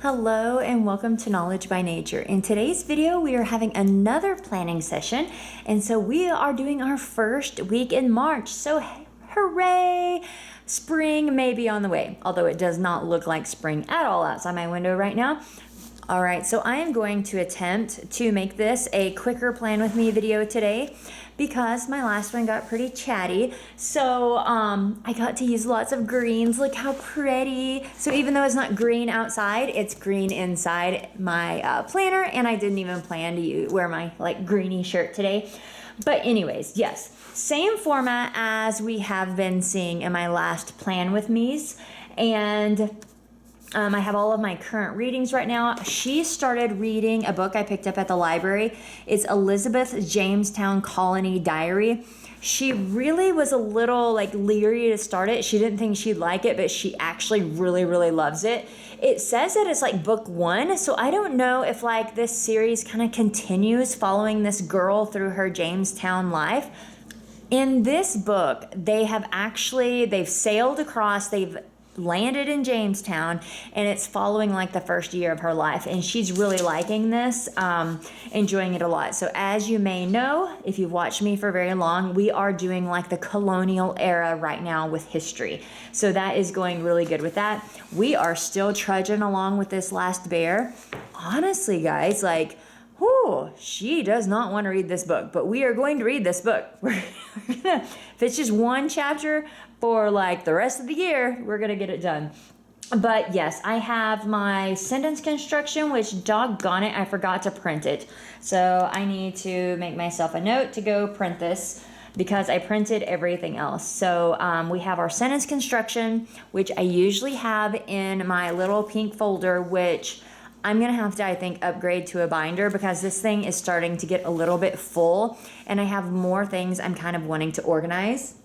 Hello and welcome to Knowledge by Nature. In today's video, we are having another planning session, and so we are doing our first week in March. So hooray! Spring may be on the way, although it does not look like spring at all outside my window right now. All right, so I am going to attempt to make this a quicker plan with me video today because my last one got pretty chatty. So I got to use lots of greens. Look how pretty. So even though it's not green outside, it's green inside my planner, and I didn't even plan to wear my like greeny shirt today. But anyways, yes, same format as we have been seeing in my last plan with me's, and I have all of my current readings right now. She started reading a book I picked up at the library. It's Elizabeth's Jamestown Colony Diary. She really was a little like leery to start it. She didn't think she'd like it, but she actually really loves it. It says that it's like book one, so I don't know if like this series kind of continues following this girl through her Jamestown life. In this book, they've sailed across, they've landed in Jamestown, and it's following like the first year of her life, and she's really liking this, enjoying it a lot. So as you may know, if you've watched me for very long, we are doing like the colonial era right now with history, so that is going really good with that. We are still trudging along with this last bear. Honestly, guys, like, she does not want to read this book, but we are going to read this book. We're gonna, if it's just one chapter for like the rest of the year, we're gonna get it done. But yes, I have my sentence construction, which doggone it, I forgot to print it. So I need to make myself a note to go print this because I printed everything else. So we have our sentence construction, which I usually have in my little pink folder, which I'm gonna have to, I think, upgrade to a binder because this thing is starting to get a little bit full, and I have more things I'm kind of wanting to organize.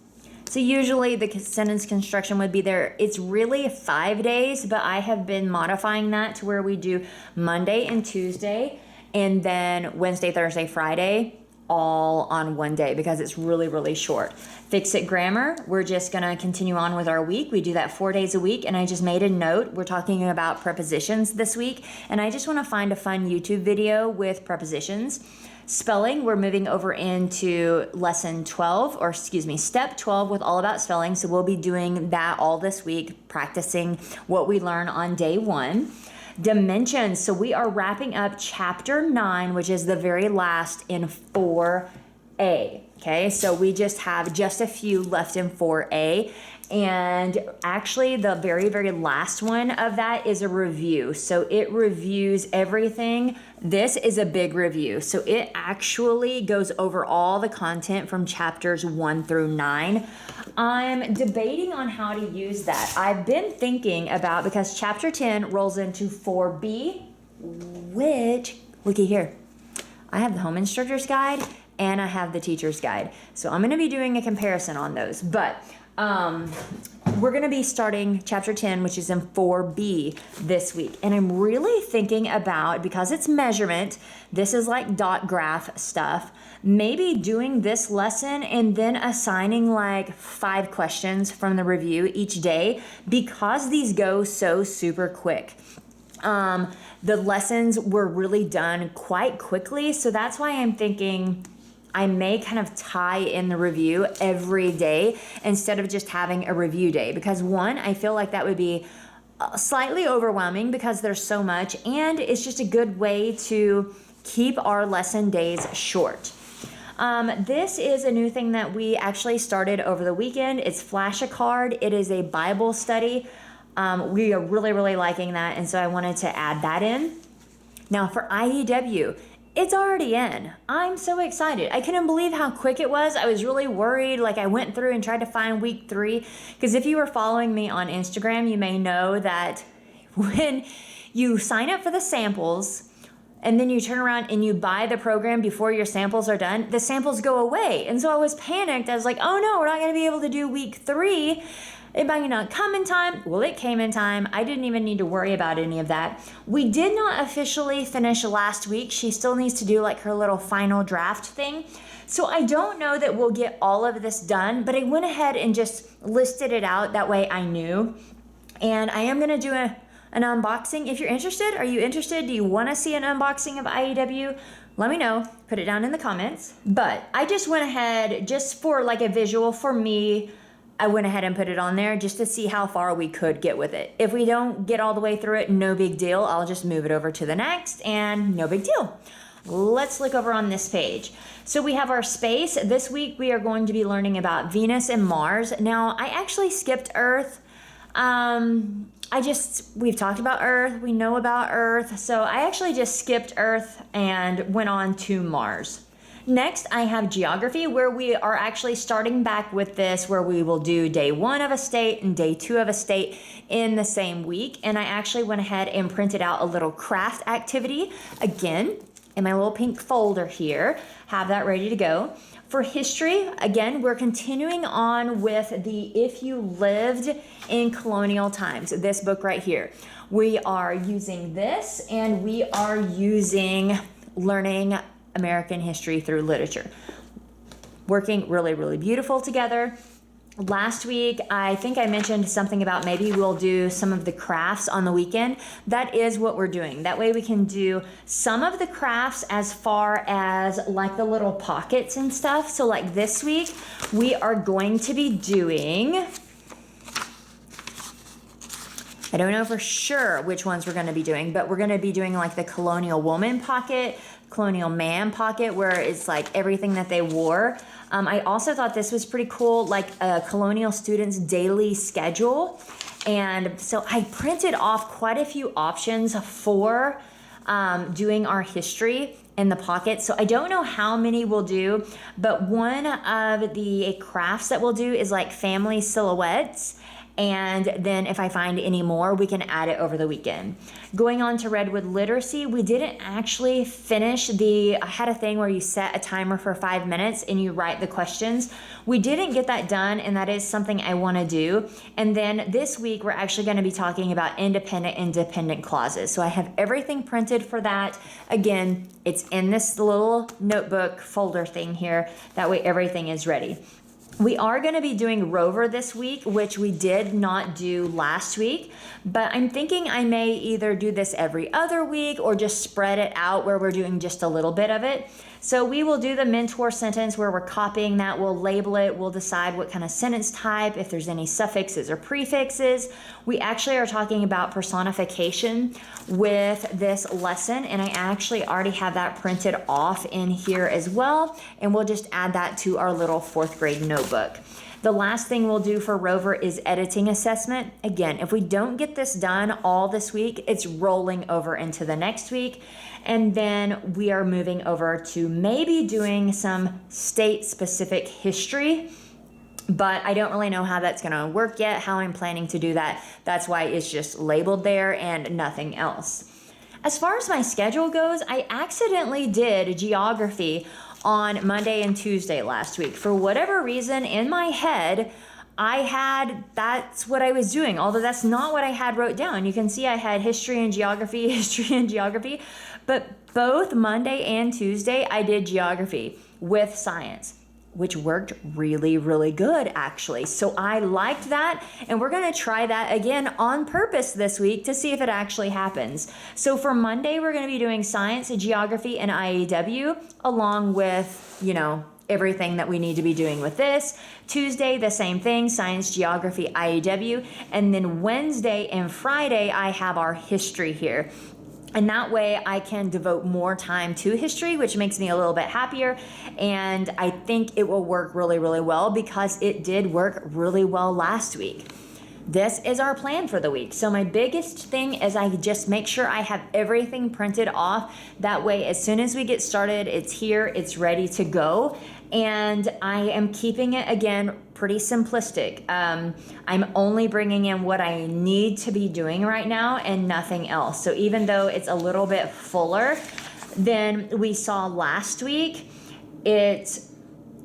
So usually the sentence construction would be there. It's really 5 days, but I have been modifying that to where we do Monday and Tuesday, and then Wednesday, Thursday, Friday, all on one day because it's really short. Fix It Grammar, we're just gonna continue on with our week. We do that 4 days a week, and I just made a note. We're talking about prepositions this week, and I just wanna find a fun YouTube video with prepositions. Spelling, we're moving over into lesson 12, or excuse me, step 12 with All About Spelling. So we'll be doing that all this week, practicing what we learn on day one. Dimensions, so we are wrapping up chapter 9, which is the very last in 4A. Okay, so we just have just a few left in 4A. And actually the very last one of that is a review. So it reviews everything. This is a big review. So it actually goes over all the content from chapters 1 through 9. I'm debating on how to use that. I've been thinking about, because chapter 10 rolls into 4B, which, looky here, I have the home instructor's guide and I have the teacher's guide. So I'm gonna be doing a comparison on those, but we're going to be starting chapter 10, which is in 4B this week. And I'm really thinking about, because it's measurement, this is like dot graph stuff, maybe doing this lesson and then assigning like 5 questions from the review each day, because these go so super quick. The lessons were really done quite quickly. So that's why I'm thinking I may kind of tie in the review every day instead of just having a review day, because one, I feel like that would be slightly overwhelming because there's so much, and it's just a good way to keep our lesson days short. This is a new thing that we actually started over the weekend. It's Flash a Card. It is a Bible study. We are really liking that, and so I wanted to add that in. Now for IEW, it's already in. I'm so excited. I couldn't believe how quick it was. I was really worried. Like, I went through and tried to find week 3. Because if you were following me on Instagram, you may know that when you sign up for the samples and then you turn around and you buy the program before your samples are done, the samples go away. And so I was panicked. I was like, oh no, we're not going to be able to do week 3. It might not come in time. Well, it came in time. I didn't even need to worry about any of that. We did not officially finish last week. She still needs to do like her little final draft thing. So I don't know that we'll get all of this done, but I went ahead and just listed it out. That way I knew. And I am going to do an unboxing. If you're interested, are you interested? Do you want to see an unboxing of IEW? Let me know. Put it down in the comments. But I just went ahead, just for like a visual for me, I went ahead and put it on there just to see how far we could get with it. If we don't get all the way through it, no big deal. I'll just move it over to the next and no big deal. Let's look over on this page. So we have our space. This week we are going to be learning about Venus and Mars. Now, I actually skipped Earth. We've talked about Earth, we know about Earth, so I actually just skipped Earth and went on to Mars. Next, I have geography, where we are actually starting back with this, where we will do day 1 of a state and day 2 of a state in the same week. And I actually went ahead and printed out a little craft activity, again, in my little pink folder here, have that ready to go. For history, again, we're continuing on with the If You Lived in Colonial Times, this book right here. We are using this, and we are using Learning American History Through Literature. Working really, really beautiful together. Last week, I think I mentioned something about maybe we'll do some of the crafts on the weekend. That is what we're doing. That way we can do some of the crafts as far as like the little pockets and stuff. So like this week, we are going to be doing, I don't know for sure which ones we're going to be doing, but we're going to be doing like the colonial woman pocket, colonial man pocket, where it's like everything that they wore. I also thought this was pretty cool, like a colonial student's daily schedule. And so I printed off quite a few options for doing our history in the pocket. So I don't know how many we'll do, but one of the crafts that we'll do is like family silhouettes. And then if I find any more, we can add it over the weekend. Going on to Redwood Literacy, we didn't actually finish I had a thing where you set a timer for 5 minutes and you write the questions. We didn't get that done, and that is something I want to do. And then this week, we're actually going to be talking about independent and dependent clauses. So I have everything printed for that. Again, it's in this little notebook folder thing here. That way everything is ready. We are going to be doing Rover this week, which we did not do last week, but I'm thinking I may either do this every other week or just spread it out where we're doing just a little bit of it. So we will do the mentor sentence where we're copying that, we'll label it, we'll decide what kind of sentence type, if there's any suffixes or prefixes. We actually are talking about personification with this lesson, and I actually already have that printed off in here as well, and we'll just add that to our little 4th grade notebook. The last thing we'll do for Rover is editing assessment. Again, if we don't get this done all this week, it's rolling over into the next week. And then we are moving over to maybe doing some state-specific history, but I don't really know how that's going to work yet, how I'm planning to do that. That's why it's just labeled there and nothing else. As far as my schedule goes, I accidentally did geography on Monday and Tuesday last week. For whatever reason, in my head, that's what I was doing, although that's not what I had wrote down. You can see I had history and geography, but both Monday and Tuesday I did geography with science, which worked really, really good actually. So I liked that, and we're gonna try that again on purpose this week to see if it actually happens. So for Monday, we're gonna be doing science, geography, and IEW, along with, everything that we need to be doing with this. Tuesday, the same thing, science, geography, IEW. And then Wednesday and Friday, I have our history here. And that way I can devote more time to history, which makes me a little bit happier. And I think it will work really, really well because it did work really well last week. This is our plan for the week. So my biggest thing is I just make sure I have everything printed off. That way, as soon as we get started, it's here, it's ready to go. And I am keeping it, again, pretty simplistic. I'm only bringing in what I need to be doing right now and nothing else. So even though it's a little bit fuller than we saw last week, it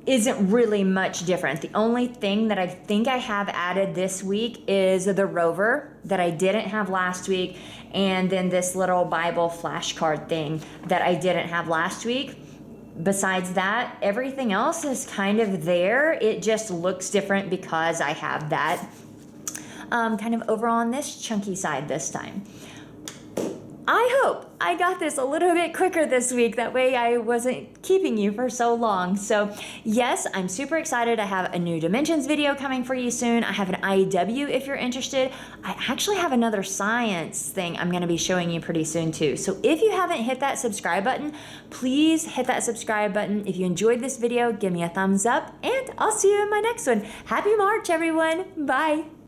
isn't really much different. The only thing that I think I have added this week is the rover that I didn't have last week, and then this little Bible flashcard thing that I didn't have last week. Besides that, everything else is kind of there. It just looks different because I have that. kind of over on this chunky side this time. I hope I got this a little bit quicker this week. That way I wasn't keeping you for so long. So yes, I'm super excited. I have a new dimensions video coming for you soon. I have an IEW if you're interested. I actually have another science thing I'm going to be showing you pretty soon too. So if you haven't hit that subscribe button, please hit that subscribe button. If you enjoyed this video, give me a thumbs up and I'll see you in my next one. Happy March, everyone. Bye.